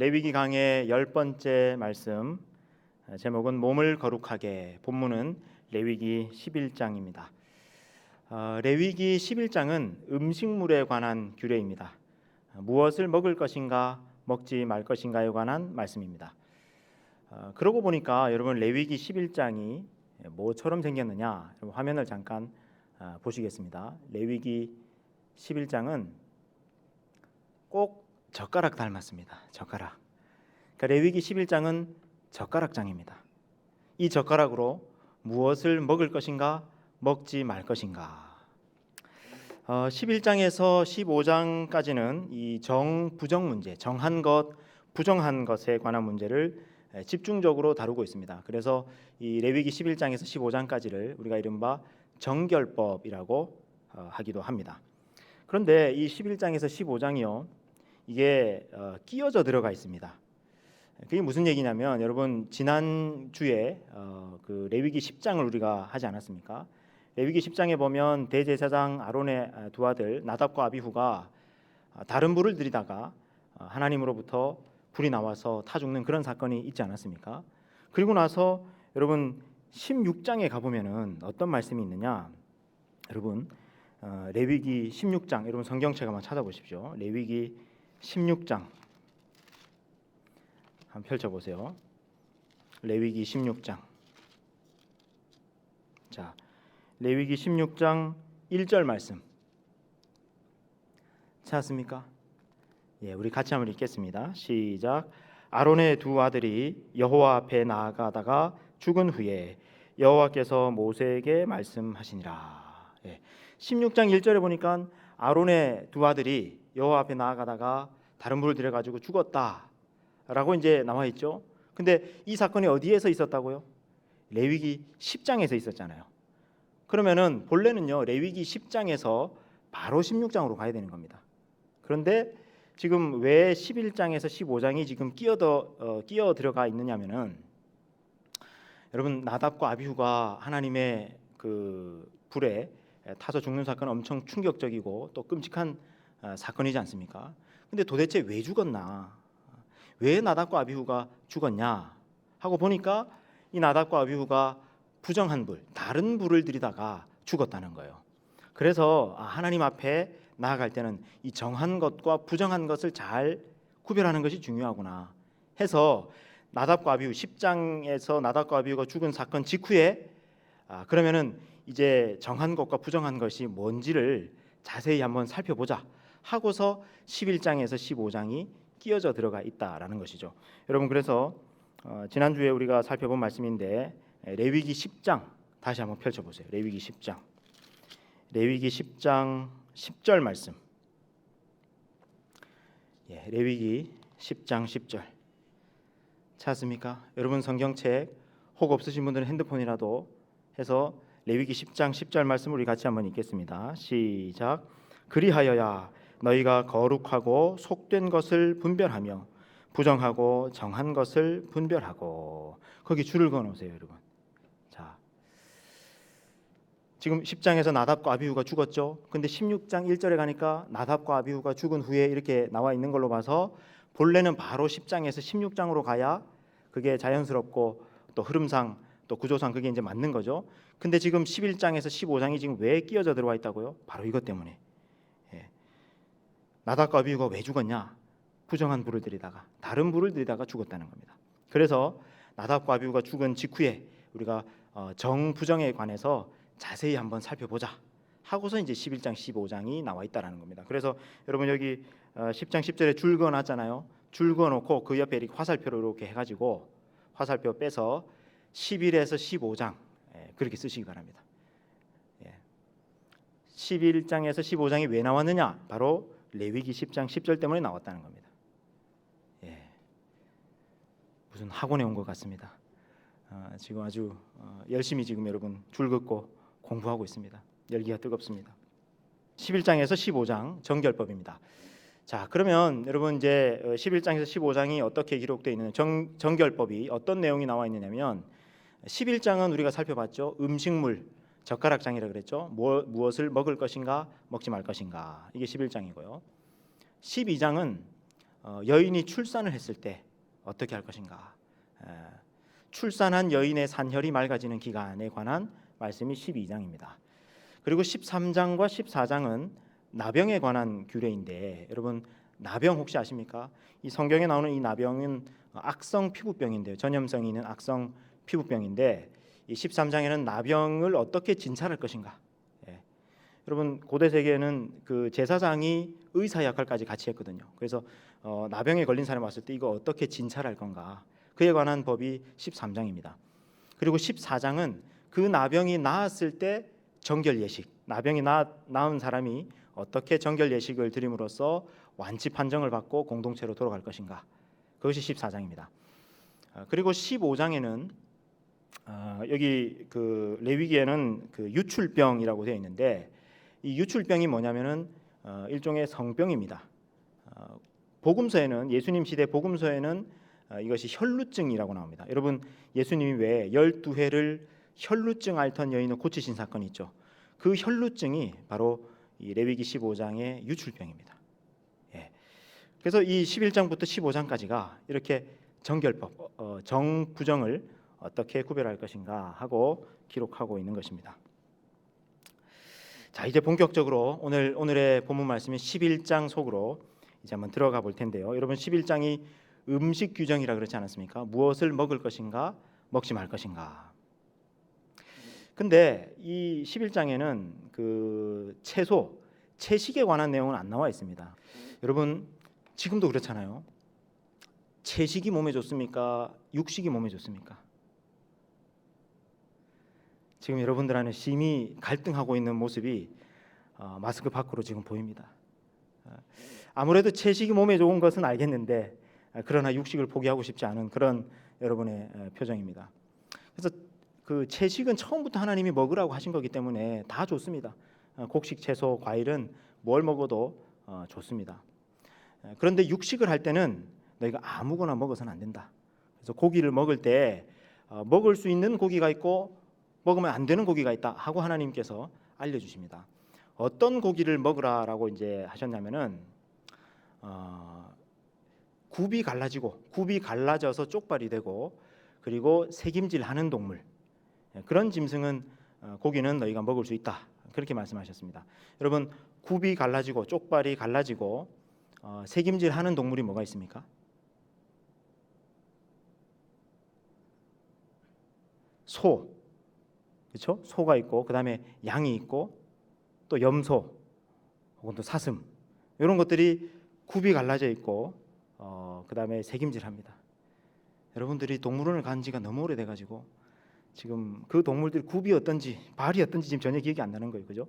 레위기 강의 10번째 말씀, 제목은 몸을 거룩하게. 본문은 레위기 11장입니다. 레위기 11장은 음식물에 관한 규례입니다. 무엇을 먹을 것인가 먹지 말 것인가에 관한 말씀입니다. 그러고 보니까 여러분, 레위기 11장이 뭐처럼 생겼느냐, 화면을 잠깐 보시겠습니다. 레위기 11장은 꼭 젓가락 닮았습니다. 젓가락. 그러니까 레위기 11장은 젓가락장입니다. 이 젓가락으로 무엇을 먹을 것인가 먹지 말 것인가. 11장에서 15장까지는 이 정부정 문제, 정한 것, 부정한 것에 관한 문제를 집중적으로 다루고 있습니다. 그래서 이 레위기 11장에서 15장까지를 우리가 이른바 정결법이라고 하기도 합니다. 그런데 이 11장에서 15장이요, 이게 끼어져 들어가 있습니다. 그게 무슨 얘기냐면, 여러분 지난 주에 그 레위기 10장을 우리가 하지 않았습니까? 레위기 10장에 보면 대제사장 아론의 두 아들 나답과 아비후가 다른 불을 들이다가 하나님으로부터 불이 나와서 타 죽는 그런 사건이 있지 않았습니까? 그리고 나서 여러분 16장에 가보면은 어떤 말씀이 있느냐? 여러분 레위기 16장, 여러분 성경책 한번 찾아보십시오. 레위기 16장 한번 펼쳐보세요. 레위기 16장. 자, 레위기 16장 1절 말씀 찾았습니까? 예, 우리 같이 한번 읽겠습니다. 시작. 아론의 두 아들이 여호와 앞에 나아가다가 죽은 후에 여호와께서 모세에게 말씀하시니라. 예, 16장 1절에 보니까 아론의 두 아들이 여호와 앞에 나아가다가 다른 불을 들여가지고 죽었다라고 이제 나와 있죠. 근데 이 사건이 어디에서 있었다고요? 레위기 10장에서 있었잖아요. 그러면은 본래는요, 레위기 10장에서 바로 16장으로 가야 되는 겁니다. 그런데 지금 왜 11장에서 15장이 지금 끼어 들어가 있느냐면은, 여러분 나답과 아비후가 하나님의 그 불에 타서 죽는 사건은 엄청 충격적이고 또 끔찍한 사건이지 않습니까? 근데 도대체 왜 죽었나? 왜 나답과 아비후가 죽었냐? 하고 보니까 이 나답과 아비후가 부정한 불, 다른 불을 들이다가 죽었다는 거예요. 그래서 하나님 앞에 나아갈 때는 이 정한 것과 부정한 것을 잘 구별하는 것이 중요하구나 해서 나답과 아비후 10장에서 나답과 아비후가 죽은 사건 직후에 그러면은 이제 정한 것과 부정한 것이 뭔지를 자세히 한번 살펴보자 하고서 11장에서 15장이 끼어져 들어가 있다라는 것이죠. 여러분, 그래서 지난주에 우리가 살펴본 말씀인데 레위기 10장 다시 한번 펼쳐보세요. 레위기 10장. 레위기 10장 10절 말씀. 예, 레위기 10장 10절 찾았습니까? 여러분 성경책 혹 없으신 분들은 핸드폰이라도 해서 레위기 10장 10절 말씀을 우리 같이 한번 읽겠습니다. 시작. 그리하여야 너희가 거룩하고 속된 것을 분별하며 부정하고 정한 것을 분별하고. 거기 줄을 그어놓으세요, 여러분. 자, 지금 10장에서 나답과 아비후가 죽었죠. 근데 16장 1절에 가니까 나답과 아비후가 죽은 후에 이렇게 나와 있는 걸로 봐서 본래는 바로 10장에서 16장으로 가야 그게 자연스럽고 또 흐름상 또 구조상 그게 이제 맞는 거죠. 근데 지금 11장에서 15장이 지금 왜 끼어져 들어와 있다고요? 바로 이것 때문에. 예. 나답과 아비후가 왜 죽었냐? 부정한 불을 들이다가, 다른 불을 들이다가 죽었다는 겁니다. 그래서 나답과 아비후가 죽은 직후에 우리가 정부정에 관해서 자세히 한번 살펴보자 하고서 이제 11장 15장이 나와 있다라는 겁니다. 그래서 여러분 여기 10장 10절에 줄 그어놨잖아요. 줄 그어놓고 그 옆에 이렇게 화살표로 이렇게 해가지고 화살표 빼서 11에서 15장 그렇게 쓰시기 바랍니다. 11장에서 15장이 왜 나왔느냐? 바로 레위기 10장 10절 때문에 나왔다는 겁니다. 무슨 학원에 온 것 같습니다. 지금 아주 열심히 지금 여러분 줄 긋고 공부하고 있습니다. 열기가 뜨겁습니다. 11장에서 15장 정결법입니다. 자, 그러면 여러분 이제 11장에서 15장이 어떻게 기록되어 있는 정결법이 어떤 내용이 나와 있느냐면, 11장은 우리가 살펴봤죠. 음식물, 젓가락장이라 그랬죠. 무엇을 먹을 것인가 먹지 말 것인가, 이게 11장이고요. 12장은 여인이 출산을 했을 때 어떻게 할 것인가. 출산한 여인의 산혈이 맑아지는 기간에 관한 말씀이 12장입니다. 그리고 13장과 14장은 나병에 관한 규례인데, 여러분 나병 혹시 아십니까? 이 성경에 나오는 이 나병은 악성 피부병인데요. 전염성이 있는 악성 피부병인데, 이 13장에는 나병을 어떻게 진찰할 것인가. 여러분 고대 세계에는 그 제사장이 의사 역할까지 같이 했거든요. 그래서 나병에 걸린 사람이 왔을 때 이거 어떻게 진찰할 건가, 그에 관한 법이 13장입니다. 그리고 14장은 그 나병이 나았을 때 정결 예식, 나병이 나은 사람이 어떻게 정결 예식을 드림으로써 완치 판정을 받고 공동체로 돌아갈 것인가, 그것이 14장입니다. 그리고 15장에는 여기 그 레위기에는 그 유출병이라고 되어 있는데, 이 유출병이 뭐냐면은 일종의 성병입니다. 복음서에는, 예수님 시대 복음서에는 이것이 혈루증이라고 나옵니다. 여러분 예수님이 왜 12회를 혈루증 앓던 여인을 고치신 사건이 있죠. 그 혈루증이 바로 이 레위기 15장의 유출병입니다. 그래서 이 11장부터 15장까지가 이렇게 정결법, 정부정을 어떻게 구별할 것인가 하고 기록하고 있는 것입니다. 자, 이제 본격적으로 오늘의 본문 말씀인 11장 속으로 이제 한번 들어가 볼 텐데요. 여러분 11장이 음식 규정이라 그렇지 않았습니까? 무엇을 먹을 것인가, 먹지 말 것인가. 근데 이 11장에는 그 채소, 채식에 관한 내용은 안 나와 있습니다. 여러분 지금도 그렇잖아요. 채식이 몸에 좋습니까? 육식이 몸에 좋습니까? 지금 여러분들 안에 심히 갈등하고 있는 모습이 마스크 밖으로 지금 보입니다. 아무래도 채식이 몸에 좋은 것은 알겠는데, 그러나 육식을 포기하고 싶지 않은 그런 여러분의 표정입니다. 그래서 그 채식은 처음부터 하나님이 먹으라고 하신 거기 때문에 다 좋습니다. 곡식, 채소, 과일은 뭘 먹어도 좋습니다. 그런데 육식을 할 때는 너희가 아무거나 먹어서는 안 된다. 그래서 고기를 먹을 때 먹을 수 있는 고기가 있고 먹으면 안 되는 고기가 있다 하고 하나님께서 알려주십니다. 어떤 고기를 먹으라라고 이제 하셨냐면은 굽이 갈라져서 쪽발이 되고, 그리고 새김질하는 동물, 그런 짐승은 고기는 너희가 먹을 수 있다, 그렇게 말씀하셨습니다. 여러분 굽이 갈라지고 쪽발이 갈라지고 새김질하는 동물이 뭐가 있습니까? 소, 그렇죠? 소가 있고, 그 다음에 양이 있고, 또 염소 혹은 또 사슴, 이런 것들이 굽이 갈라져 있고 그 다음에 새김질합니다. 여러분들이 동물원을 간 지가 너무 오래돼가지고 지금 그 동물들 굽이 어떤지 발이 어떤지 지금 전혀 기억이 안 나는 거예요, 그죠?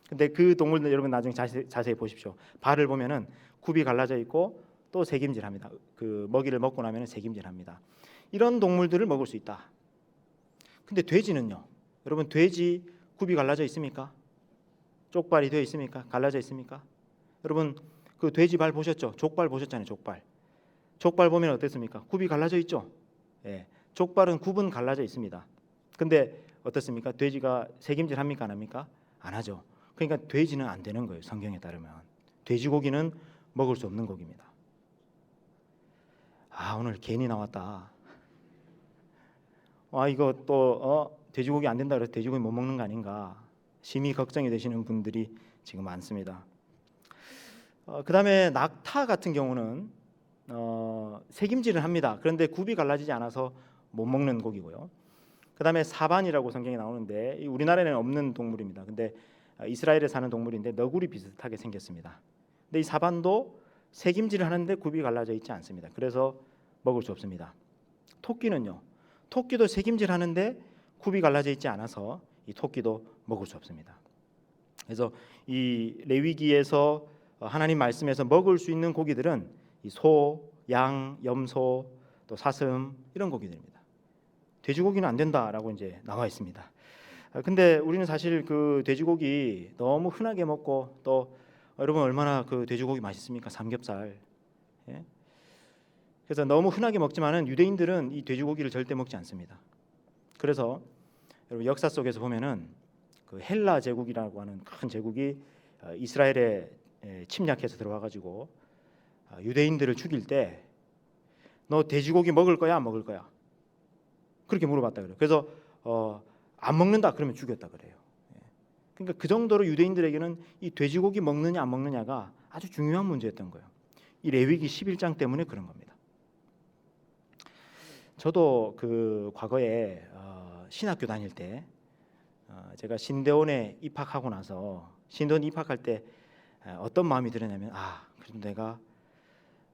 근데 그 동물들 여러분 나중에 자세히 보십시오. 발을 보면은 굽이 갈라져 있고 또 새김질합니다. 그 먹이를 먹고 나면은 새김질합니다. 이런 동물들을 먹을 수 있다. 근데 돼지는요? 여러분 돼지 굽이 갈라져 있습니까? 쪽발이 되어 있습니까? 갈라져 있습니까? 여러분 그 돼지 발 보셨죠? 족발 보셨잖아요. 족발 보면 어떻습니까? 굽이 갈라져 있죠. 족발은 굽은 갈라져 있습니다. 근데 어떻습니까? 돼지가 새김질 합니까? 안 합니까? 안 하죠. 그러니까 돼지는 안 되는 거예요. 성경에 따르면 돼지고기는 먹을 수 없는 고기입니다. 오늘 괜히 나왔다. 이거 또 돼지고기 안 된다 그래서 돼지고기 못 먹는 거 아닌가 심히 걱정이 되시는 분들이 지금 많습니다. 그 다음에 낙타 같은 경우는 새김질을 합니다. 그런데 굽이 갈라지지 않아서 못 먹는 고기고요. 그 다음에 사반이라고 성경에 나오는데 우리나라에는 없는 동물입니다. 근데 이스라엘에 사는 동물인데 너구리 비슷하게 생겼습니다. 근데 이 사반도 새김질을 하는데 굽이 갈라져 있지 않습니다. 그래서 먹을 수 없습니다. 토끼는요? 토끼도 새김질 하는데 굽이 갈라져 있지 않아서 이 토끼도 먹을 수 없습니다. 그래서 이 레위기에서 하나님 말씀에서 먹을 수 있는 고기들은 이 소, 양, 염소, 또 사슴 이런 고기들입니다. 돼지고기는 안 된다라고 이제 나와 있습니다. 근데 우리는 사실 그 돼지고기 너무 흔하게 먹고, 또 여러분 얼마나 그 돼지고기 맛있습니까? 삼겹살. 그래서 너무 흔하게 먹지만은 유대인들은 이 돼지고기를 절대 먹지 않습니다. 그래서 여러분 역사 속에서 보면은 그 헬라 제국이라고 하는 큰 제국이 이스라엘에 침략해서 들어와 가지고 유대인들을 죽일 때 너 돼지고기 먹을 거야 안 먹을 거야? 그렇게 물어봤다 그래요. 그래서 안 먹는다 그러면 죽였다 그래요. 그러니까 그 정도로 유대인들에게는 이 돼지고기 먹느냐 안 먹느냐가 아주 중요한 문제였던 거예요. 이 레위기 11장 때문에 그런 겁니다. 저도 그 과거에 신학교 다닐 때 제가 신대원에 입학하고 나서 신대원 입학할 때 어떤 마음이 들었냐면 그래도 내가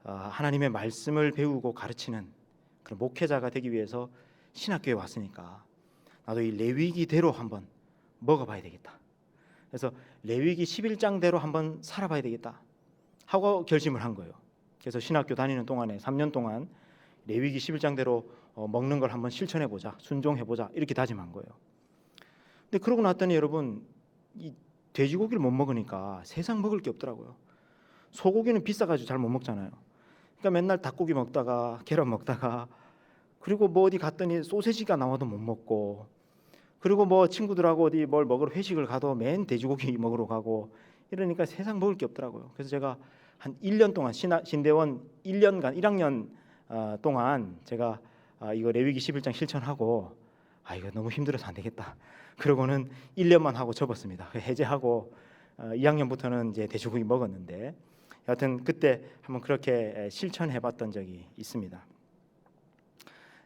하나님의 말씀을 배우고 가르치는 그런 목회자가 되기 위해서 신학교에 왔으니까 나도 이 레위기대로 한번 먹어봐야 되겠다. 그래서 레위기 11장대로 한번 살아봐야 되겠다 하고 결심을 한 거예요. 그래서 신학교 다니는 동안에 3년 동안 레위기 11장대로 먹는 걸 한번 실천해 보자, 순종해 보자 이렇게 다짐한 거예요. 근데 그러고 났더니 여러분 이 돼지고기를 못 먹으니까 세상 먹을 게 없더라고요. 소고기는 비싸가지고 잘 못 먹잖아요. 그러니까 맨날 닭고기 먹다가 계란 먹다가 그리고 뭐 어디 갔더니 소세지가 나와도 못 먹고 그리고 뭐 친구들하고 어디 뭘 먹으러 회식을 가도 맨 돼지고기 먹으러 가고 이러니까 세상 먹을 게 없더라고요. 그래서 제가 한 1년 동안 신대원 1년간 1학년 동안 제가 이거 레위기 11장 실천하고 이거 너무 힘들어서 안 되겠다. 그러고는 1년만 하고 접었습니다. 해제하고 2학년부터는 이제 돼지고기 먹었는데 여하튼 그때 한번 그렇게 실천해봤던 적이 있습니다.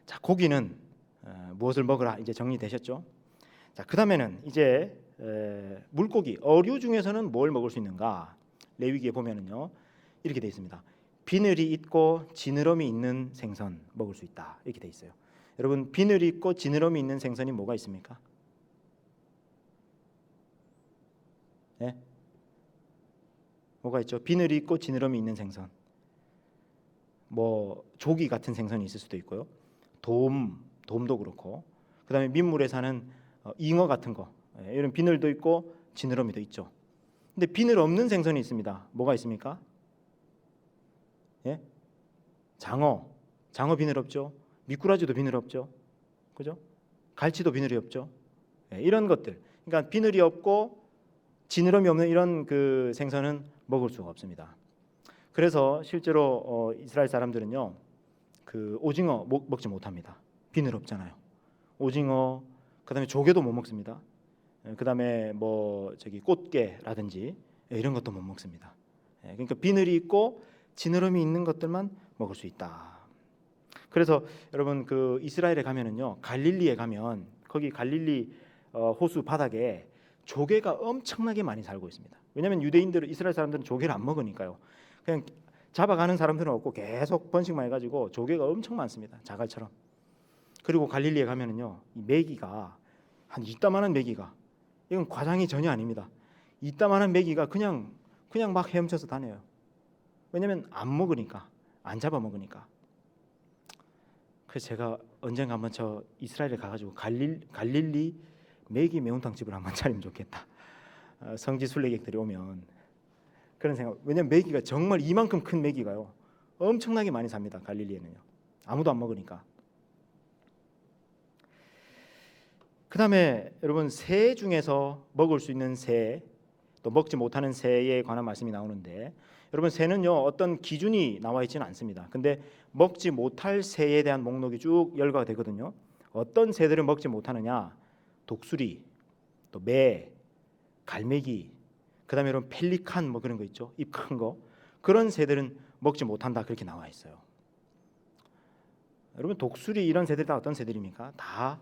자, 고기는 무엇을 먹으라 이제 정리되셨죠? 자, 그 다음에는 이제 물고기 어류 중에서는 뭘 먹을 수 있는가? 레위기에 보면은요 이렇게 돼 있습니다. 비늘이 있고 지느러미 있는 생선 먹을 수 있다 이렇게 돼 있어요. 여러분 비늘이 있고 지느러미 있는 생선이 뭐가 있습니까? 네? 뭐가 있죠? 비늘이 있고 지느러미 있는 생선. 뭐 조기 같은 생선이 있을 수도 있고요. 돔도 그렇고. 그다음에 민물에 사는 잉어 같은 거. 이런 비늘도 있고 지느러미도 있죠. 근데 비늘 없는 생선이 있습니다. 뭐가 있습니까? 예? 장어 비늘 없죠. 미꾸라지도 비늘 없죠. 그죠? 갈치도 비늘이 없죠. 이런 것들. 그러니까 비늘이 없고 지느러미 없는 이런 그 생선은 먹을 수가 없습니다. 그래서 실제로 이스라엘 사람들은요 그 오징어 먹지 못합니다. 비늘 없잖아요. 오징어 그다음에 조개도 못 먹습니다. 그다음에 뭐 저기 꽃게라든지 이런 것도 못 먹습니다. 그러니까 비늘이 있고 지느러미 있는 것들만 먹을 수 있다. 그래서 여러분 그 이스라엘에 가면은요 갈릴리에 가면 거기 갈릴리 호수 바닥에 조개가 엄청나게 많이 살고 있습니다. 왜냐하면 유대인들은 이스라엘 사람들은 조개를 안 먹으니까요. 그냥 잡아가는 사람들은 없고 계속 번식만 해가지고 조개가 엄청 많습니다. 자갈처럼. 그리고 갈릴리에 가면은요 이 메기가 한 이따만한 메기가 이건 과장이 전혀 아닙니다. 이따만한 메기가 그냥 막 헤엄쳐서 다녀요. 왜냐하면 안 먹으니까 안 잡아 먹으니까. 그래서 제가 언젠가 한번 저 이스라엘에 가가지고 갈릴리 메기 매운탕 집을 한번 차리면 좋겠다. 성지 순례객들이 오면 그런 생각. 왜냐면 메기가 정말 이만큼 큰 메기가요 엄청나게 많이 삽니다. 갈릴리에는요. 아무도 안 먹으니까. 그 다음에 여러분 새 중에서 먹을 수 있는 새, 또 먹지 못하는 새에 관한 말씀이 나오는데 여러분 새는요 어떤 기준이 나와 있지는 않습니다. 근데 먹지 못할 새에 대한 목록이 쭉 열거가 되거든요. 어떤 새들을 먹지 못하느냐? 독수리, 또 매, 갈매기, 그다음에 여러분 펠리칸 뭐 그런 거 있죠. 입 큰 거. 그런 새들은 먹지 못한다 그렇게 나와 있어요. 여러분 독수리 이런 새들이 다 어떤 새들입니까? 다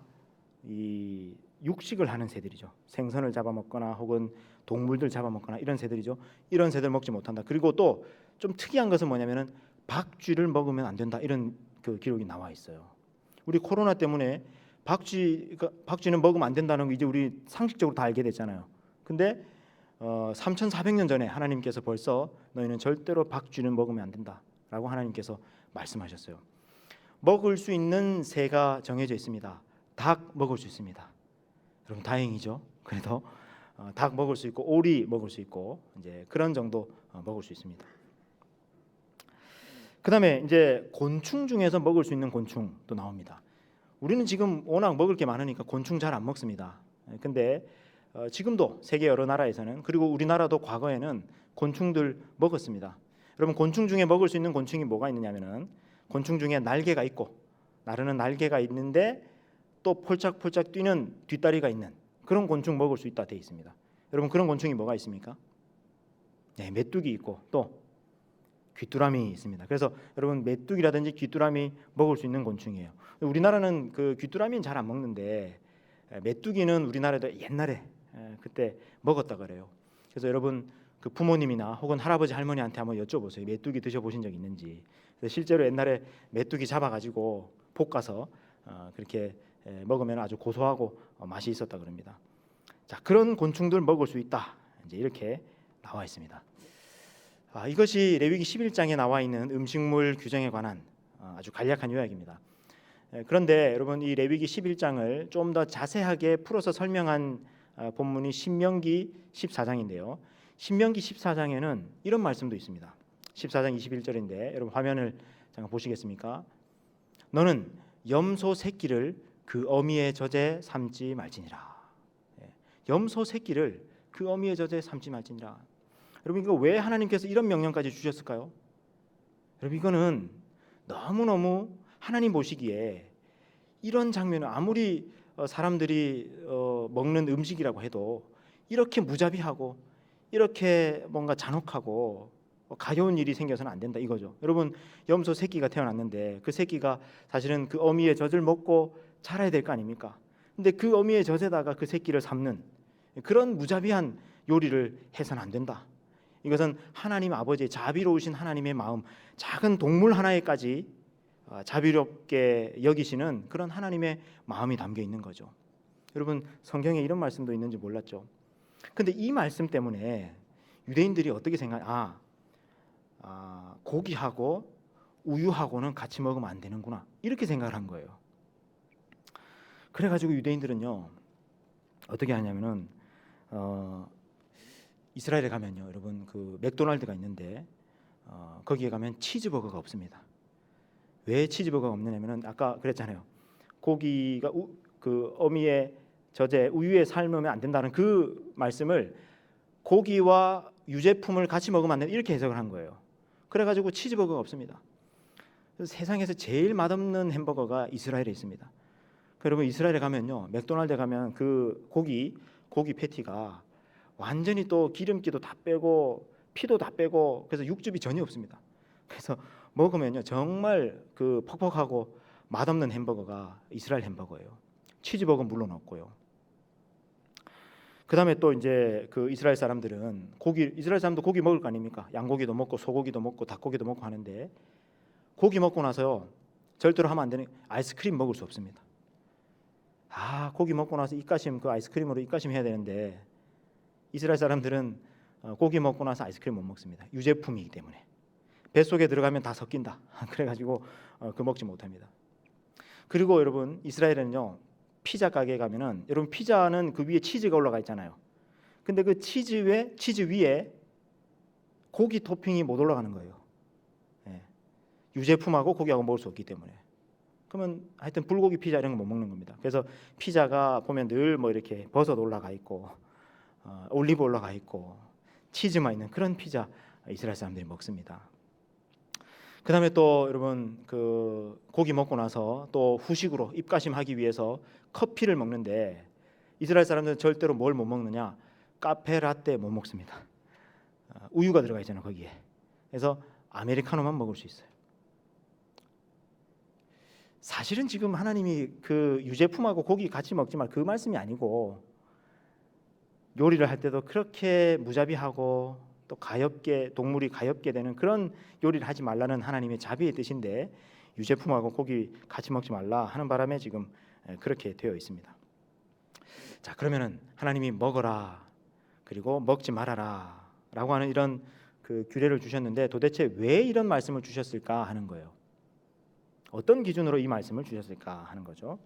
이 육식을 하는 새들이죠. 생선을 잡아먹거나 혹은 동물들 잡아먹거나 이런 새들이죠. 이런 새들 먹지 못한다. 그리고 또 좀 특이한 것은 뭐냐면은 박쥐를 먹으면 안 된다 이런 그 기록이 나와 있어요. 우리 코로나 때문에 박쥐는 먹으면 안 된다는 거 이제 우리 상식적으로 다 알게 됐잖아요. 근데 3,400년 전에 하나님께서 벌써 너희는 절대로 박쥐는 먹으면 안 된다라고 하나님께서 말씀하셨어요. 먹을 수 있는 새가 정해져 있습니다. 닭 먹을 수 있습니다. 여러분 다행이죠. 그래도 닭 먹을 수 있고 오리 먹을 수 있고 이제 그런 정도 먹을 수 있습니다. 그다음에 이제 곤충 중에서 먹을 수 있는 곤충도 나옵니다. 우리는 지금 워낙 먹을 게 많으니까 곤충 잘 안 먹습니다. 근데 지금도 세계 여러 나라에서는 그리고 우리나라도 과거에는 곤충들 먹었습니다. 여러분 곤충 중에 먹을 수 있는 곤충이 뭐가 있느냐면은 곤충 중에 날개가 있고 나르는 날개가 있는데 또 폴짝폴짝 뛰는 뒷다리가 있는 그런 곤충 먹을 수 있다 돼 있습니다. 여러분 그런 곤충이 뭐가 있습니까? 네, 메뚜기 있고 또 귀뚜라미 있습니다. 그래서 여러분 메뚜기라든지 귀뚜라미 먹을 수 있는 곤충이에요. 우리나라는 그 귀뚜라미는 잘 안 먹는데 메뚜기는 우리나라에도 옛날에 그때 먹었다 그래요. 그래서 여러분 그 부모님이나 혹은 할아버지 할머니한테 한번 여쭤보세요. 메뚜기 드셔보신 적 있는지. 그래서 실제로 옛날에 메뚜기 잡아가지고 볶아서 그렇게 먹으면 아주 고소하고 맛이 있었다 그럽니다. 자, 그런 곤충들 먹을 수 있다. 이제 이렇게 나와 있습니다. 이것이 레위기 11장에 나와 있는 음식물 규정에 관한 아주 간략한 요약입니다. 그런데 여러분 이 레위기 11장을 좀 더 자세하게 풀어서 설명한 본문이 신명기 14장인데요. 신명기 14장에는 이런 말씀도 있습니다. 14장 21절인데 여러분 화면을 잠깐 보시겠습니까? 너는 염소 새끼를 그 어미의 젖에 삼지 말지니라. 염소 새끼를 그 어미의 젖에 삼지 말지니라. 여러분 이거 왜 하나님께서 이런 명령까지 주셨을까요? 여러분 이거는 너무너무 하나님 보시기에 이런 장면은 아무리 사람들이 먹는 음식이라고 해도 이렇게 무자비하고 이렇게 뭔가 잔혹하고 가여운 일이 생겨서는 안 된다 이거죠. 여러분 염소 새끼가 태어났는데 그 새끼가 사실은 그 어미의 젖을 먹고 자라야 될 거 아닙니까? 근데 그 어미의 젖에다가 그 새끼를 삶는 그런 무자비한 요리를 해서는 안 된다. 이것은 하나님 아버지의 자비로우신 하나님의 마음, 작은 동물 하나에까지 자비롭게 여기시는 그런 하나님의 마음이 담겨 있는 거죠. 여러분 성경에 이런 말씀도 있는지 몰랐죠. 근데 이 말씀 때문에 유대인들이 어떻게 고기하고 우유하고는 같이 먹으면 안 되는구나 이렇게 생각을 한 거예요. 그래가지고 유대인들은요 어떻게 하냐면은 이스라엘에 가면요 여러분 그 맥도날드가 있는데 거기에 가면 치즈버거가 없습니다. 왜 치즈버거가 없느냐면은 아까 그랬잖아요. 고기가 그 어미의 젖에 우유에 삶으면 안 된다는 그 말씀을 고기와 유제품을 같이 먹으면 안 된다 이렇게 해석을 한 거예요. 그래가지고 치즈버거가 없습니다. 그래서 세상에서 제일 맛없는 햄버거가 이스라엘에 있습니다. 여러분 이스라엘에 가면요 맥도날드에 가면 그 고기 패티가 완전히 또 기름기도 다 빼고 피도 다 빼고 그래서 육즙이 전혀 없습니다. 그래서 먹으면요 정말 그 퍽퍽하고 맛없는 햄버거가 이스라엘 햄버거예요. 치즈버거는 물론 없고요. 그 다음에 또 이제 그 이스라엘 사람들은 이스라엘 사람도 고기 먹을 거 아닙니까? 양고기도 먹고 소고기도 먹고 닭고기도 먹고 하는데 고기 먹고 나서요 절대로 하면 안 되는 아이스크림 먹을 수 없습니다. 고기 먹고 나서 입가심 그 아이스크림으로 입가심 해야 되는데 이스라엘 사람들은 고기 먹고 나서 아이스크림 못 먹습니다. 유제품이기 때문에 뱃속에 들어가면 다 섞인다. 그래가지고 그 먹지 못합니다. 그리고 여러분 이스라엘은요 피자 가게에 가면은 여러분 피자는 그 위에 치즈가 올라가 있잖아요. 근데 그 치즈 위에 고기 토핑이 못 올라가는 거예요. 유제품하고 고기하고 먹을 수 없기 때문에. 그러면 하여튼 불고기 피자 이런 거 못 먹는 겁니다. 그래서 피자가 보면 늘 뭐 이렇게 버섯 올라가 있고 올리브 올라가 있고 치즈만 있는 그런 피자 이스라엘 사람들이 먹습니다. 그 다음에 또 여러분 그 고기 먹고 나서 또 후식으로 입가심하기 위해서 커피를 먹는데 이스라엘 사람들은 절대로 뭘 못 먹느냐 카페 라떼 못 먹습니다. 우유가 들어가 있잖아요 거기에. 그래서 아메리카노만 먹을 수 있어요. 사실은 지금 하나님이 그 유제품하고 고기 같이 먹지 말 그 말씀이 아니고 요리를 할 때도 그렇게 무자비하고 또 가엽게 동물이 가엽게 되는 그런 요리를 하지 말라는 하나님의 자비의 뜻인데 유제품하고 고기 같이 먹지 말라 하는 바람에 지금 그렇게 되어 있습니다. 자 그러면은 하나님이 먹어라 그리고 먹지 말아라라고 하는 이런 그 규례를 주셨는데 도대체 왜 이런 말씀을 주셨을까 하는 거예요. 어떤 기준으로 이 말씀을 주셨을까 하는 거죠.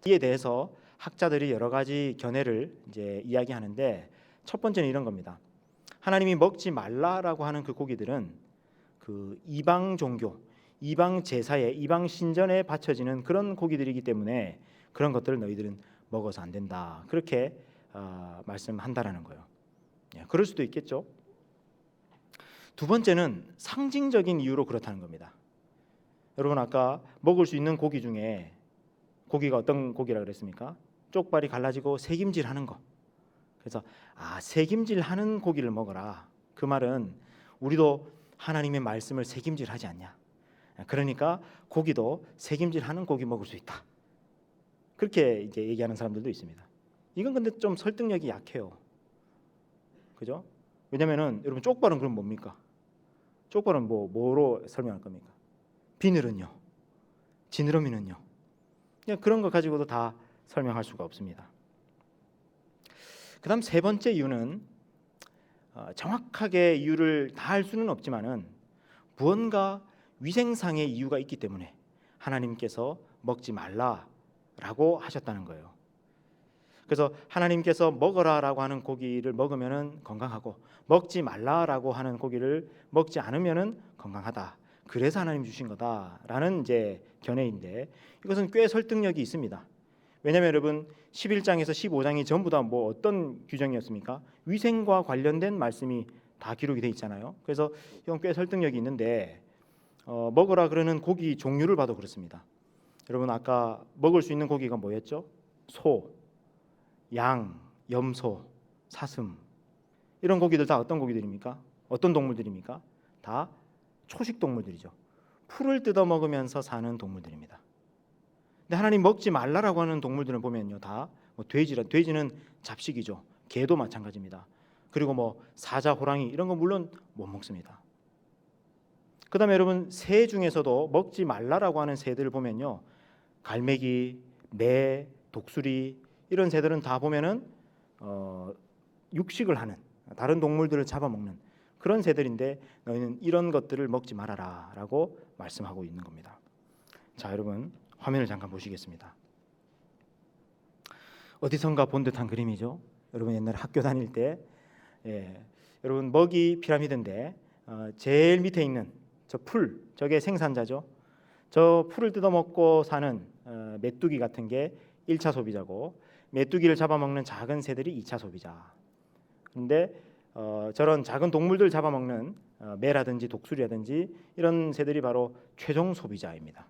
이에 대해서 학자들이 여러 가지 견해를 이제 이야기하는데 첫 번째는 이런 겁니다. 하나님이 먹지 말라라고 하는 그 고기들은 그 이방 종교, 이방 제사에, 이방 신전에 바쳐지는 그런 고기들이기 때문에 그런 것들을 너희들은 먹어서 안 된다. 그렇게 말씀한다라는 거예요. 그럴 수도 있겠죠. 두 번째는 상징적인 이유로 그렇다는 겁니다. 여러분 아까 먹을 수 있는 고기 중에 고기가 어떤 고기라 그랬습니까? 쪽발이 갈라지고 새김질하는 거. 그래서 새김질하는 고기를 먹어라. 그 말은 우리도 하나님의 말씀을 새김질하지 않냐. 그러니까 고기도 새김질하는 고기 먹을 수 있다. 그렇게 이제 얘기하는 사람들도 있습니다. 이건 근데 좀 설득력이 약해요. 그죠? 왜냐면은 여러분 쪽발은 그럼 뭡니까? 쪽발은 뭐로 설명할 겁니까? 비늘은요, 지느러미는요. 그냥 그런 거 가지고도 다 설명할 수가 없습니다. 그다음 세 번째 이유는 정확하게 이유를 다 알 수는 없지만은 무언가 위생상의 이유가 있기 때문에 하나님께서 먹지 말라라고 하셨다는 거예요. 그래서 하나님께서 먹어라라고 하는 고기를 먹으면은 건강하고 먹지 말라라고 하는 고기를 먹지 않으면은 건강하다. 그래서 하나님 주신 거다라는 이제 견해인데 이것은 꽤 설득력이 있습니다. 왜냐하면 여러분 11장에서 15장이 전부 다 어떤 규정이었습니까? 위생과 관련된 말씀이 다 기록이 돼 있잖아요. 그래서 이건 꽤 설득력이 있는데 먹으라 그러는 고기 종류를 봐도 그렇습니다. 여러분 아까 먹을 수 있는 고기가 뭐였죠? 소, 양, 염소, 사슴 이런 고기들 다 어떤 고기들입니까? 어떤 동물들입니까? 다 초식 동물들이죠. 풀을 뜯어 먹으면서 사는 동물들입니다. 근데 하나님 먹지 말라라고 하는 동물들은 보면요 다 돼지는 잡식이죠. 개도 마찬가지입니다. 그리고 사자, 호랑이 이런 거 물론 못 먹습니다. 그다음에 여러분 새 중에서도 먹지 말라라고 하는 새들을 보면요 갈매기, 매, 독수리 이런 새들은 다 보면은 육식을 하는 다른 동물들을 잡아먹는 그런 새들인데 너희는 이런 것들을 먹지 말아라라고 말씀하고 있는 겁니다. 자 여러분 화면을 잠깐 보시겠습니다. 어디선가 본 듯한 그림이죠. 여러분 옛날에 학교 다닐 때 여러분 먹이 피라미드인데 제일 밑에 있는 저 풀 저게 생산자죠. 저 풀을 뜯어먹고 사는 메뚜기 같은 게 1차 소비자고 메뚜기를 잡아먹는 작은 새들이 2차 소비자. 그런데 저런 작은 동물들 잡아먹는 매라든지 독수리라든지 이런 새들이 바로 최종 소비자입니다.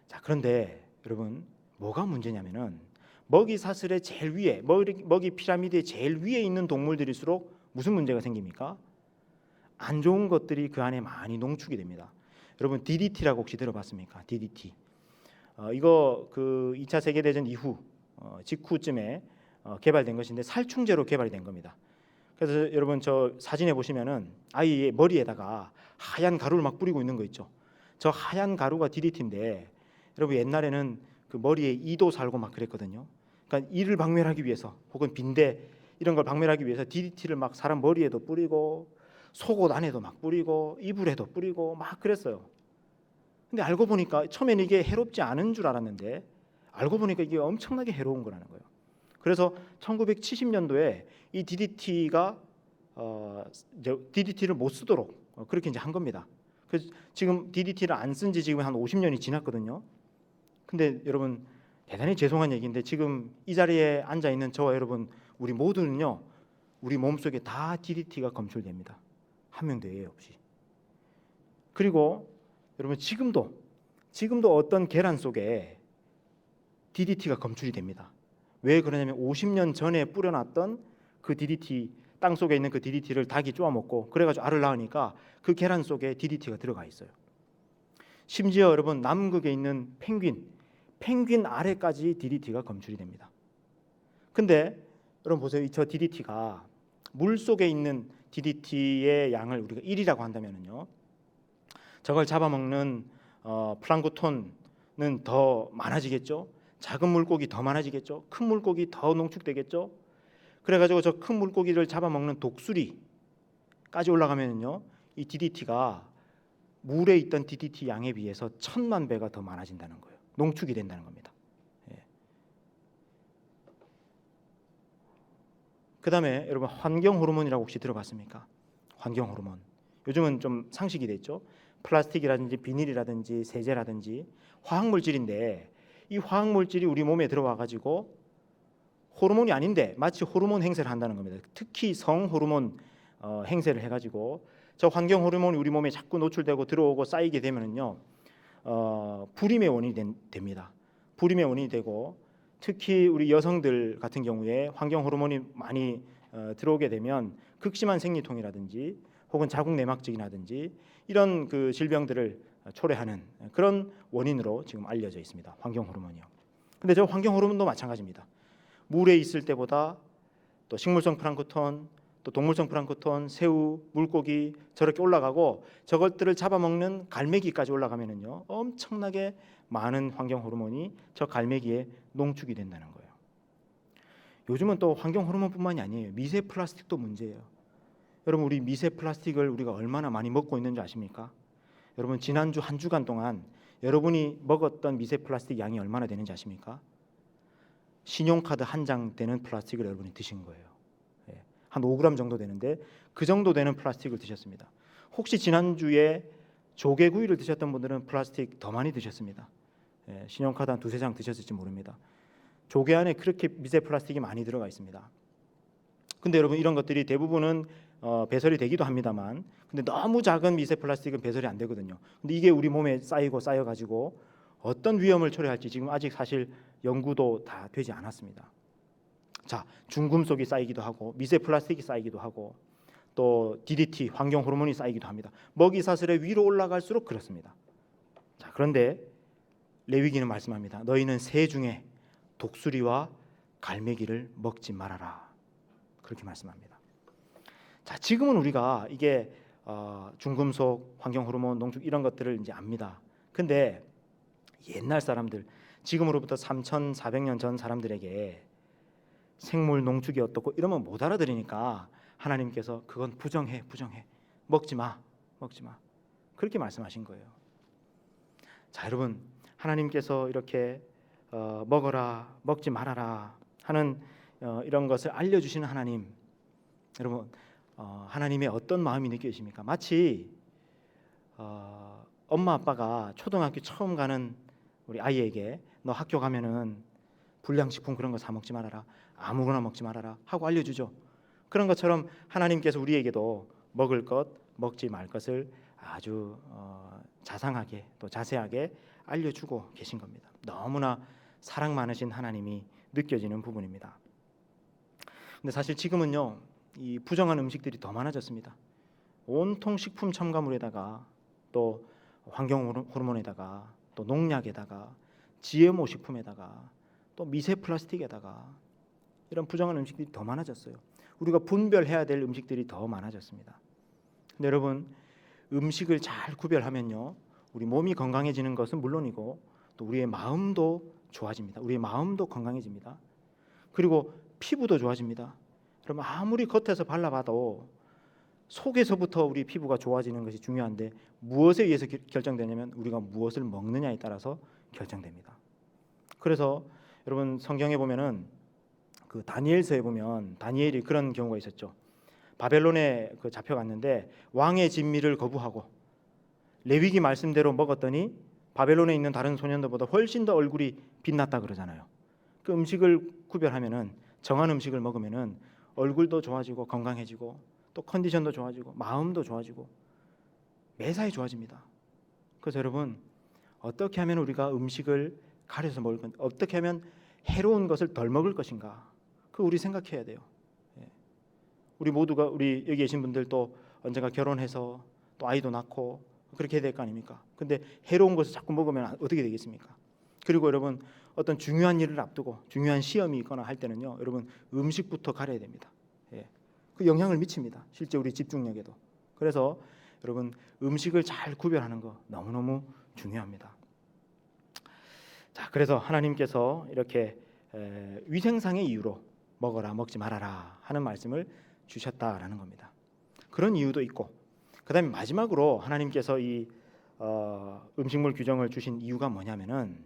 자 그런데 여러분 뭐가 문제냐면은 먹이 사슬의 제일 위에 먹이 피라미드의 제일 위에 있는 동물들일수록 무슨 문제가 생깁니까? 안 좋은 것들이 그 안에 많이 농축이 됩니다. 여러분 DDT라고 혹시 들어봤습니까? DDT. 이거 그 2차 세계대전 이후 직후쯤에 개발된 것인데 살충제로 개발이 된 겁니다. 그래서 여러분 저 사진에 보시면은 아이의 머리에다가 하얀 가루를 막 뿌리고 있는 거 있죠. 저 하얀 가루가 DDT인데 여러분 옛날에는 그 머리에 이도 살고 막 그랬거든요. 그러니까 이를 박멸하기 위해서 혹은 빈대 이런 걸 박멸하기 위해서 DDT를 막 사람 머리에도 뿌리고 속옷 안에도 막 뿌리고 이불에도 뿌리고 막 그랬어요. 근데 알고 보니까 처음에는 이게 해롭지 않은 줄 알았는데 알고 보니까 이게 엄청나게 해로운 거라는 거예요. 그래서 1970년도에 이 DDT가 DDT를 못 쓰도록 그렇게 이제 한 겁니다. 그래서 지금 DDT를 안 쓴 지 지금 한 50년이 지났거든요. 근데 여러분 대단히 죄송한 얘기인데 지금 이 자리에 앉아 있는 저와 여러분 우리 모두는요 우리 몸속에 다 DDT가 검출됩니다. 한 명도 예외 없이. 그리고 여러분 지금도 어떤 계란 속에 DDT가 검출이 됩니다. 왜 그러냐면 50년 전에 뿌려놨던 그 DDT 땅 속에 있는 그 DDT를 닭이 쪼아먹고 그래가지고 알을 낳으니까 그 계란 속에 DDT가 들어가 있어요. 심지어 여러분 남극에 있는 펭귄 알에까지 DDT가 검출이 됩니다. 근데 여러분 보세요. 저 DDT가 물 속에 있는 DDT의 양을 우리가 1이라고 한다면요. 저걸 잡아먹는 플랑크톤은 더 많아지겠죠. 작은 물고기 더 많아지겠죠. 큰 물고기 더 농축되겠죠. 그래가지고 저 큰 물고기를 잡아먹는 독수리까지 올라가면요, 이 DDT가 물에 있던 DDT 양에 비해서 1000만 배가 더 많아진다는 거예요. 농축이 된다는 겁니다. 그다음에 여러분 환경 호르몬이라고 혹시 들어봤습니까? 환경 호르몬. 요즘은 좀 상식이 됐죠. 플라스틱이라든지 비닐이라든지 세제라든지 화학 물질인데 이 화학 물질이 우리 몸에 들어와 가지고 호르몬이 아닌데 마치 호르몬 행세를 한다는 겁니다. 특히 성 호르몬 행세를 해가지고 저 환경 호르몬이 우리 몸에 자꾸 노출되고 들어오고 쌓이게 되면은요 불임의 원인이 됩니다. 불임의 원인이 되고 특히 우리 여성들 같은 경우에 환경 호르몬이 많이 들어오게 되면 극심한 생리통이라든지 혹은 자궁 내막증이라든지 이런 그 질병들을 초래하는 그런 원인으로 지금 알려져 있습니다. 환경 호르몬이요. 근데 저 환경 호르몬도 마찬가지입니다. 물에 있을 때보다 또 식물성 플랑크톤, 또 동물성 플랑크톤, 새우, 물고기 저렇게 올라가고 저것들을 잡아먹는 갈매기까지 올라가면은요 엄청나게 많은 환경 호르몬이 저 갈매기에 농축이 된다는 거예요. 요즘은 또 환경 호르몬뿐만이 아니에요. 미세 플라스틱도 문제예요. 여러분 우리 미세 플라스틱을 우리가 얼마나 많이 먹고 있는 줄 아십니까? 여러분 지난주 한 주간 동안 여러분이 먹었던 미세 플라스틱 양이 얼마나 되는지 아십니까? 신용카드 한 장 되는 플라스틱을 여러분이 드신 거예요. 한 5g 정도 되는데 그 정도 되는 플라스틱을 드셨습니다. 혹시 지난주에 조개구이를 드셨던 분들은 플라스틱 더 많이 드셨습니다. 신용카드 한 2-3장 드셨을지 모릅니다. 조개 안에 그렇게 미세 플라스틱이 많이 들어가 있습니다. 근데 여러분 이런 것들이 대부분은 배설이 되기도 합니다만 근데 너무 작은 미세 플라스틱은 배설이 안 되거든요. 근데 이게 우리 몸에 쌓여가지고 어떤 위험을 초래할지 지금 아직 사실 연구도 다 되지 않았습니다. 자, 중금속이 쌓이기도 하고 미세 플라스틱이 쌓이기도 하고 또 DDT 환경 호르몬이 쌓이기도 합니다. 먹이 사슬의 위로 올라갈수록 그렇습니다. 자, 그런데 레위기는 말씀합니다. 너희는 새 중에 독수리와 갈매기를 먹지 말아라. 그렇게 말씀합니다. 자, 지금은 우리가 이게 중금속, 환경 호르몬, 농축 이런 것들을 이제 압니다. 근데 옛날 사람들, 지금으로부터 3,400년 전 사람들에게 생물 농축이 어떻고 이러면 못 알아들으니까 하나님께서 그건 부정해 먹지 마 그렇게 말씀하신 거예요. 자, 여러분 하나님께서 이렇게 먹어라 먹지 말아라 하는 이런 것을 알려주시는 하나님, 여러분 하나님의 어떤 마음이 느껴지십니까? 마치 엄마 아빠가 초등학교 처음 가는 우리 아이에게 너 학교 가면은 불량식품 그런 거 사 먹지 말아라, 아무거나 먹지 말아라 하고 알려주죠. 그런 것처럼 하나님께서 우리에게도 먹을 것 먹지 말 것을 아주 자상하게 또 자세하게 알려주고 계신 겁니다. 너무나 사랑 많으신 하나님이 느껴지는 부분입니다. 근데 사실 지금은요 이 부정한 음식들이 더 많아졌습니다. 온통 식품 첨가물에다가 또 환경 호르몬에다가 또 농약에다가 GMO 식품에다가 또 미세 플라스틱에다가 이런 부정한 음식들이 더 많아졌어요. 우리가 분별해야 될 음식들이 더 많아졌습니다. 근데 여러분 음식을 잘 구별하면요 우리 몸이 건강해지는 것은 물론이고 또 우리의 마음도 좋아집니다. 우리의 마음도 건강해집니다. 그리고 피부도 좋아집니다. 그럼 아무리 겉에서 발라봐도 속에서부터 우리 피부가 좋아지는 것이 중요한데 무엇에 의해서 결정되냐면 우리가 무엇을 먹느냐에 따라서 결정됩니다. 그래서 여러분 성경에 보면은 그 다니엘서에 보면 다니엘이 그런 경우가 있었죠. 바벨론에 잡혀갔는데 왕의 진미를 거부하고 레위기 말씀대로 먹었더니 바벨론에 있는 다른 소년들보다 훨씬 더 얼굴이 빛났다 그러잖아요. 그 음식을 구별하면은 정한 음식을 먹으면은 얼굴도 좋아지고 건강해지고 또 컨디션도 좋아지고 마음도 좋아지고 매사에 좋아집니다. 그래서 여러분 어떻게 하면 우리가 음식을 가려서 먹을 건지, 어떻게 하면 해로운 것을 덜 먹을 것인가, 그거 우리 생각해야 돼요. 우리 모두가 우리 여기 계신 분들도 언젠가 결혼해서 또 아이도 낳고 그렇게 해야 될 거 아닙니까? 근데 해로운 것을 자꾸 먹으면 어떻게 되겠습니까? 그리고 여러분 어떤 중요한 일을 앞두고 중요한 시험이 있거나 할 때는요 여러분 음식부터 가려야 됩니다. 그 영향을 미칩니다. 실제 우리 집중력에도. 그래서 여러분 음식을 잘 구별하는 거 너무너무 중요합니다. 자, 그래서 하나님께서 이렇게 위생상의 이유로 먹어라 먹지 말아라 하는 말씀을 주셨다라는 겁니다. 그런 이유도 있고 그다음에 마지막으로 하나님께서 이 음식물 규정을 주신 이유가 뭐냐면은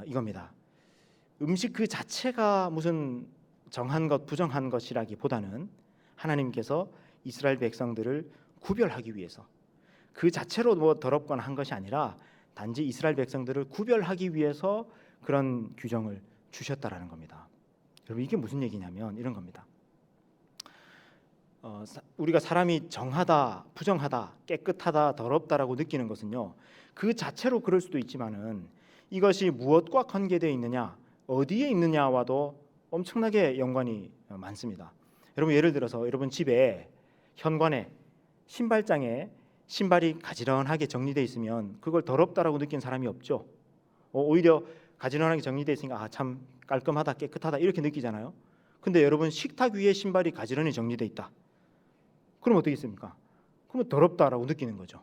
이겁니다. 음식 그 자체가 무슨 정한 것 부정한 것이라기보다는 하나님께서 이스라엘 백성들을 구별하기 위해서 그 자체로 뭐 더럽거나 한 것이 아니라 단지 이스라엘 백성들을 구별하기 위해서 그런 규정을 주셨다라는 겁니다. 여러분 이게 무슨 얘기냐면 이런 겁니다. 우리가 사람이 정하다, 부정하다, 깨끗하다, 더럽다라고 느끼는 것은요, 그 자체로 그럴 수도 있지만은 이것이 무엇과 관계되어 있느냐, 어디에 있느냐와도 엄청나게 연관이 많습니다. 여러분, 예를 들어서 여러분 집에 현관에 신발장에 신발이 가지런하게 정리되어 있으면 그걸 더럽다라고 느끼는 사람이 없죠. 오히려 가지런하게 정리되어 있으니까 참 깔끔하다, 깨끗하다 이렇게 느끼잖아요. 근데 여러분, 식탁 위에 신발이 가지런히 정리되어 있다. 그럼 어떻게 있습니까? 그러면 더럽다라고 느끼는 거죠.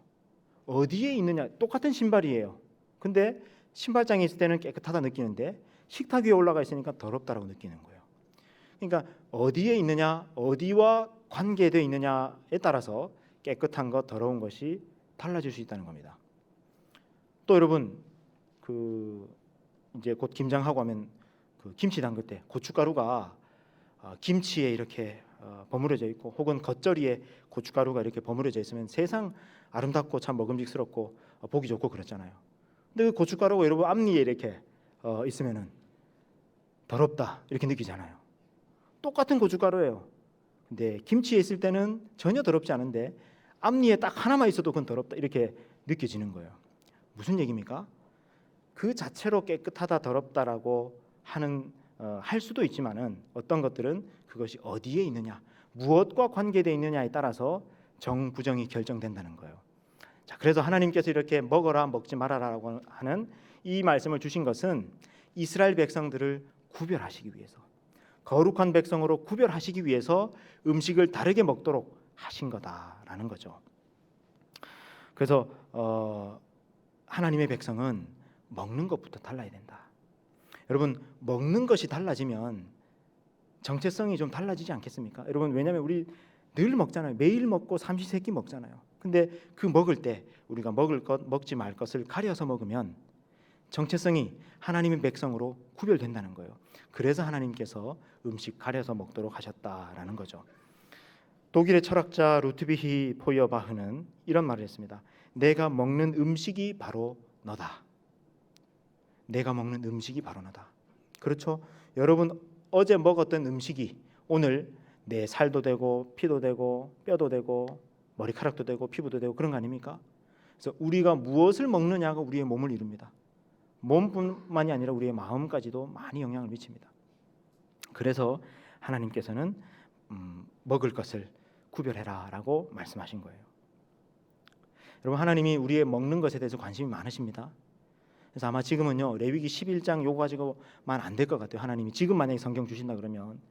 어디에 있느냐, 똑같은 신발이에요. 근데 신발장에 있을 때는 깨끗하다 느끼는데 식탁 위에 올라가 있으니까 더럽다라고 느끼는 거예요. 그러니까 어디에 있느냐, 어디와 관계되어 있느냐에 따라서 깨끗한 것, 더러운 것이 달라질 수 있다는 겁니다. 또 여러분, 이제 곧 김장하고 하면 김치 담글 때 고춧가루가 김치에 이렇게 버무려져 있고, 혹은 겉절이에 고춧가루가 이렇게 버무려져 있으면 세상 아름답고 참 먹음직스럽고 보기 좋고 그렇잖아요. 근데 그 고춧가루가 여러분 앞니에 이렇게 있으면은 더럽다 이렇게 느끼잖아요. 똑같은 고춧가루예요. 근데 김치에 있을 때는 전혀 더럽지 않은데 앞니에 딱 하나만 있어도 그건 더럽다 이렇게 느껴지는 거예요. 무슨 얘기입니까? 그 자체로 깨끗하다, 더럽다라고 할 수도 있지만은 어떤 것들은 그것이 어디에 있느냐, 무엇과 관계되어 있느냐에 따라서 정부정이 결정된다는 거예요. 자, 그래서 하나님께서 이렇게 먹어라, 먹지 말아라라고 하는 이 말씀을 주신 것은 이스라엘 백성들을 구별하시기 위해서, 거룩한 백성으로 구별하시기 위해서 음식을 다르게 먹도록 하신 거다라는 거죠. 그래서 하나님의 백성은 먹는 것부터 달라야 된다. 여러분, 먹는 것이 달라지면 정체성이 좀 달라지지 않겠습니까? 여러분, 왜냐하면 우리 늘 먹잖아요. 매일 먹고 삼시세끼 먹잖아요. 근데 그 먹을 때 우리가 먹을 것, 먹지 말 것을 가려서 먹으면 정체성이 하나님의 백성으로 구별된다는 거예요. 그래서 하나님께서 음식 가려서 먹도록 하셨다라는 거죠. 독일의 철학자 루트비히 포이어바흐는 이런 말을 했습니다. 내가 먹는 음식이 바로 너다. 내가 먹는 음식이 바로 너다. 그렇죠? 여러분, 어제 먹었던 음식이 오늘 내 살도 되고 피도 되고 뼈도 되고 머리카락도 되고 피부도 되고 그런 거 아닙니까? 그래서 우리가 무엇을 먹느냐가 우리의 몸을 이룹니다. 몸뿐만이 아니라 우리의 마음까지도 많이 영향을 미칩니다. 그래서 하나님께서는 먹을 것을 구별해라라고 말씀하신 거예요. 여러분, 하나님이 우리의 먹는 것에 대해서 관심이 많으십니다. 그래서 아마 지금은요, 레위기 11장 요거 가지고만 안 될 것 같아요. 하나님이 지금 만약에 성경 주신다 그러면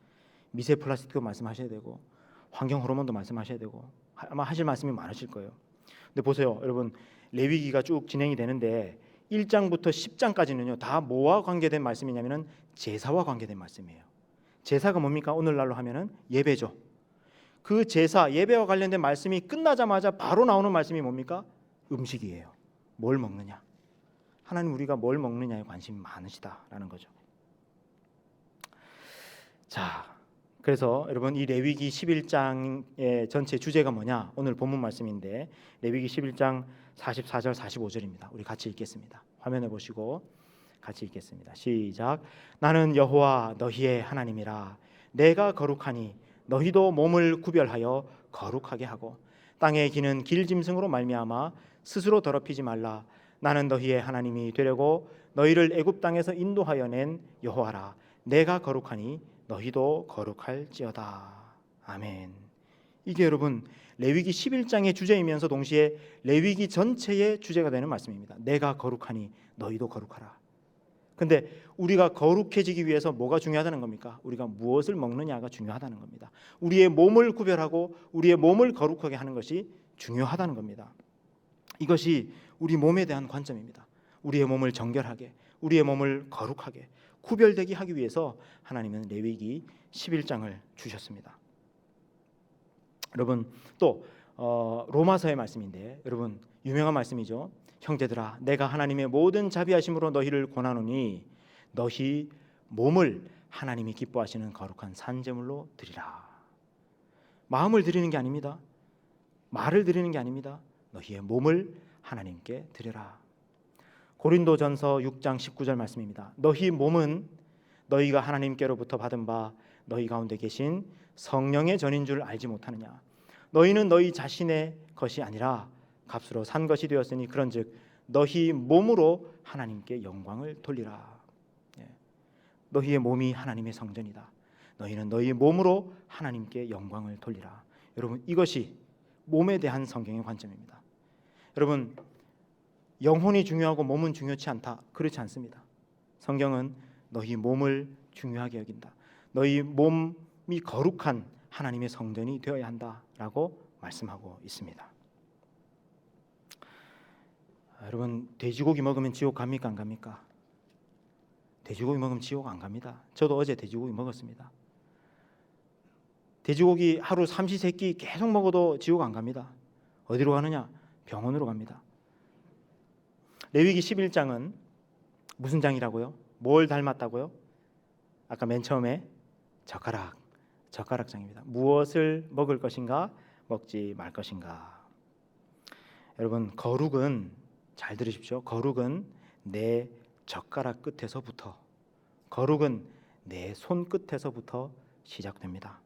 미세 플라스틱도 말씀하셔야 되고 환경 호르몬도 말씀하셔야 되고 아마 하실 말씀이 많으실 거예요. 근데 보세요, 여러분, 레위기가 쭉 진행이 되는데 1장부터 10장까지는요 다 뭐와 관계된 말씀이냐면은 제사와 관계된 말씀이에요. 제사가 뭡니까? 오늘날로 하면은 예배죠. 그 제사, 예배와 관련된 말씀이 끝나자마자 바로 나오는 말씀이 뭡니까? 음식이에요. 뭘 먹느냐. 하나님, 우리가 뭘 먹느냐에 관심이 많으시다라는 거죠. 자, 그래서 여러분, 이 레위기 11장의 전체 주제가 뭐냐? 오늘 본문 말씀인데 레위기 11장 44절 45절입니다. 우리 같이 읽겠습니다. 화면에 보시고 같이 읽겠습니다. 시작. 나는 여호와 너희의 하나님이라. 내가 거룩하니 너희도 몸을 구별하여 거룩하게 하고 땅에 기는 길짐승으로 말미암아 스스로 더럽히지 말라. 나는 너희의 하나님이 되려고 너희를 애굽 땅에서 인도하여 낸 여호와라. 내가 거룩하니 너희도 거룩할지어다. 아멘. 이게 여러분 레위기 11장의 주제이면서 동시에 레위기 전체의 주제가 되는 말씀입니다. 내가 거룩하니 너희도 거룩하라. 근데 우리가 거룩해지기 위해서 뭐가 중요하다는 겁니까? 우리가 무엇을 먹느냐가 중요하다는 겁니다. 우리의 몸을 구별하고 우리의 몸을 거룩하게 하는 것이 중요하다는 겁니다. 이것이 우리 몸에 대한 관점입니다. 우리의 몸을 정결하게, 우리의 몸을 거룩하게, 구별되게 하기 위해서 하나님은 레위기 11장을 주셨습니다. 여러분, 또 로마서의 말씀인데 여러분 유명한 말씀이죠. 형제들아, 내가 하나님의 모든 자비하심으로 너희를 권하노니 너희 몸을 하나님이 기뻐하시는 거룩한 산제물로 드리라. 마음을 드리는 게 아닙니다. 말을 드리는 게 아닙니다. 너희의 몸을 하나님께 드려라. 고린도전서 6장 19절 말씀입니다. 너희 몸은 너희가 하나님께로부터 받은 바 너희 가운데 계신 성령의 전인 줄 알지 못하느냐. 너희는 너희 자신의 것이 아니라 값으로 산 것이 되었으니 그런즉 너희 몸으로 하나님께 영광을 돌리라. 너희의 몸이 하나님의 성전이다. 너희는 너희 몸으로 하나님께 영광을 돌리라. 여러분, 이것이 몸에 대한 성경의 관점입니다. 여러분, 영혼이 중요하고 몸은 중요치 않다, 그렇지 않습니다. 성경은 너희 몸을 중요하게 여긴다. 너희 몸이 거룩한 하나님의 성전이 되어야 한다라고 말씀하고 있습니다. 여러분, 돼지고기 먹으면 지옥 갑니까 안 갑니까? 돼지고기 먹으면 지옥 안 갑니다. 저도 어제 돼지고기 먹었습니다. 돼지고기 하루 삼시세끼 계속 먹어도 지옥 안 갑니다. 어디로 가느냐? 병원으로 갑니다. 레위기 11장은 무슨 장이라고요? 뭘 닮았다고요? 아까 맨 처음에 젓가락장입니다. 무엇을 먹을 것인가, 먹지 말 것인가. 여러분, 거룩은, 잘 들으십시오. 거룩은 내 젓가락 끝에서부터, 거룩은 내 손 끝에서부터 시작됩니다.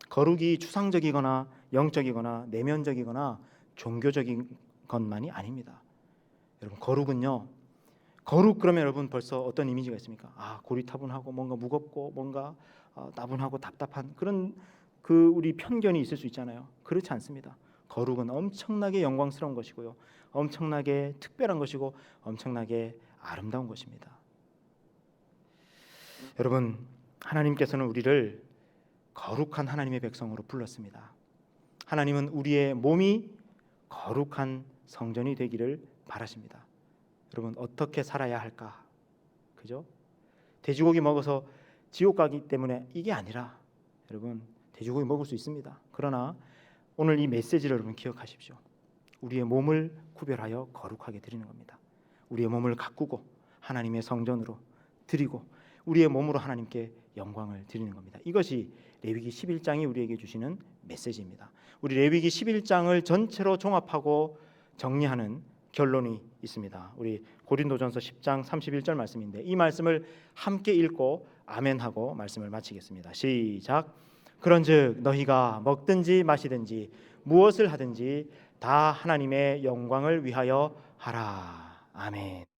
거룩이 추상적이거나 영적이거나 내면적이거나 종교적인 것만이 아닙니다. 여러분, 거룩은요, 거룩 그러면 여러분 벌써 어떤 이미지가 있습니까? 고리타분하고 뭔가 무겁고 뭔가 나분하고 답답한 그런 우리 편견이 있을 수 있잖아요. 그렇지 않습니다. 거룩은 엄청나게 영광스러운 것이고요, 엄청나게 특별한 것이고 엄청나게 아름다운 것입니다. 여러분, 하나님께서는 우리를 거룩한 하나님의 백성으로 불렀습니다. 하나님은 우리의 몸이 거룩한 성전이 되기를 바라십니다. 여러분, 어떻게 살아야 할까? 그죠? 돼지고기 먹어서 지옥 가기 때문에 이게 아니라, 여러분, 돼지고기 먹을 수 있습니다. 그러나 오늘 이 메시지를 여러분 기억하십시오. 우리의 몸을 구별하여 거룩하게 드리는 겁니다. 우리의 몸을 가꾸고 하나님의 성전으로 드리고 우리의 몸으로 하나님께 영광을 드리는 겁니다. 이것이 레위기 11장이 우리에게 주시는 메시지입니다. 우리 레위기 11장을 전체로 종합하고 정리하는 결론이 있습니다. 우리 고린도전서 10장 31절 말씀인데, 이 말씀을 함께 읽고 아멘하고 말씀을 마치겠습니다. 시작. 그런즉 너희가 먹든지 마시든지 무엇을 하든지 다 하나님의 영광을 위하여 하라. 아멘.